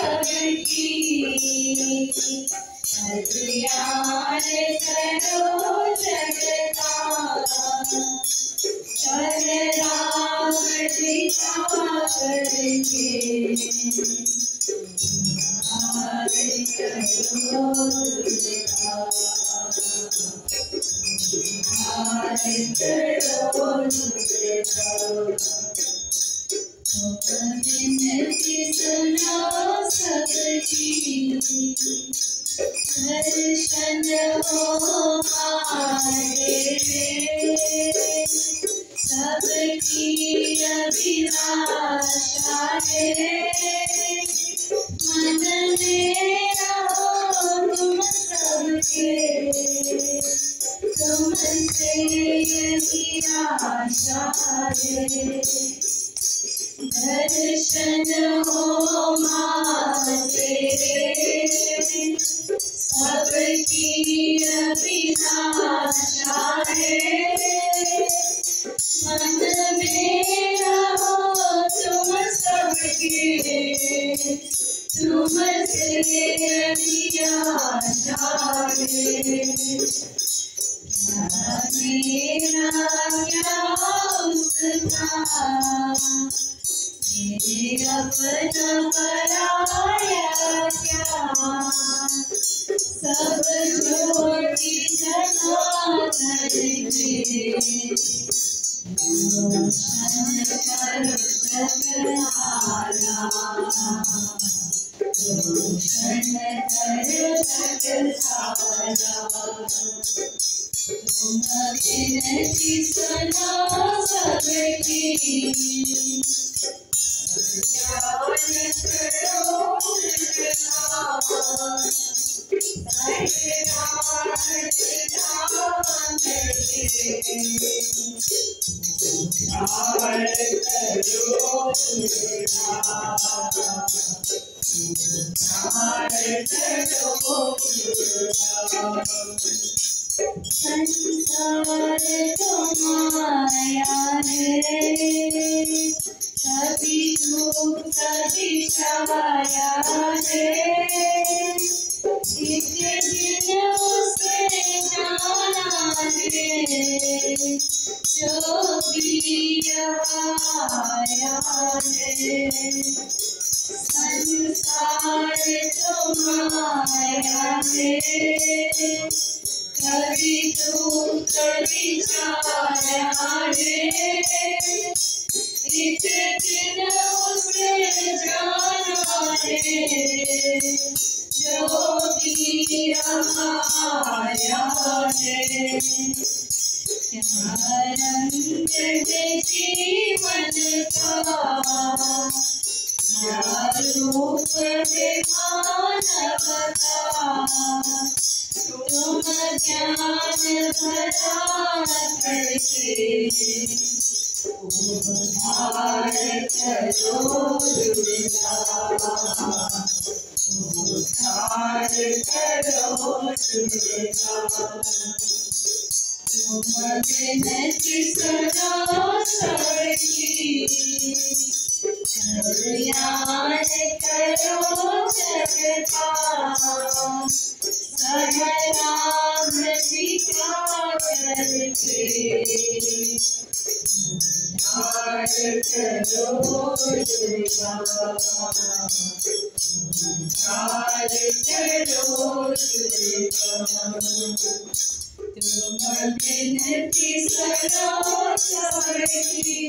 सबकी कल्याण करो जगता राम दिखा करके करो दुर्गा विनती सुनो सबकी दर्शन हो हमारे सबकी अभिलाषा है मन में रहो तुम सबके तुमसे यही आशा है दर्शन हो माते सबकी अभिलाषा है मन में रहो तुम सबके तुमसे यही आशा है मेरा क्या उसका मेरे अपना पराया क्या सब ज्योति जगा करके रोशन करो जगहारा रोशन करो जगसारा तुम विनती सुनो सबकी संसार तुम्हारा है कभी धूप कभी छाया है एक दिन उसे जाना है जो भी आया है संसार तुम्हारा है कभी धूप कभी छाया है एक दिन उसे जाना है जो भी आया है क्या रंग है जीवन का क्या रूप है मानव का तुम ज्ञान भरा करके उद्धार करो दुर्गा उद्धार करो दुर्गा तुम विनती सुनो सबकी कल्याण करो जगता राम दिखा करके उद्धार करो दुर्गा उद्धार करो दुर्गा तुम विनती सुनो सबकी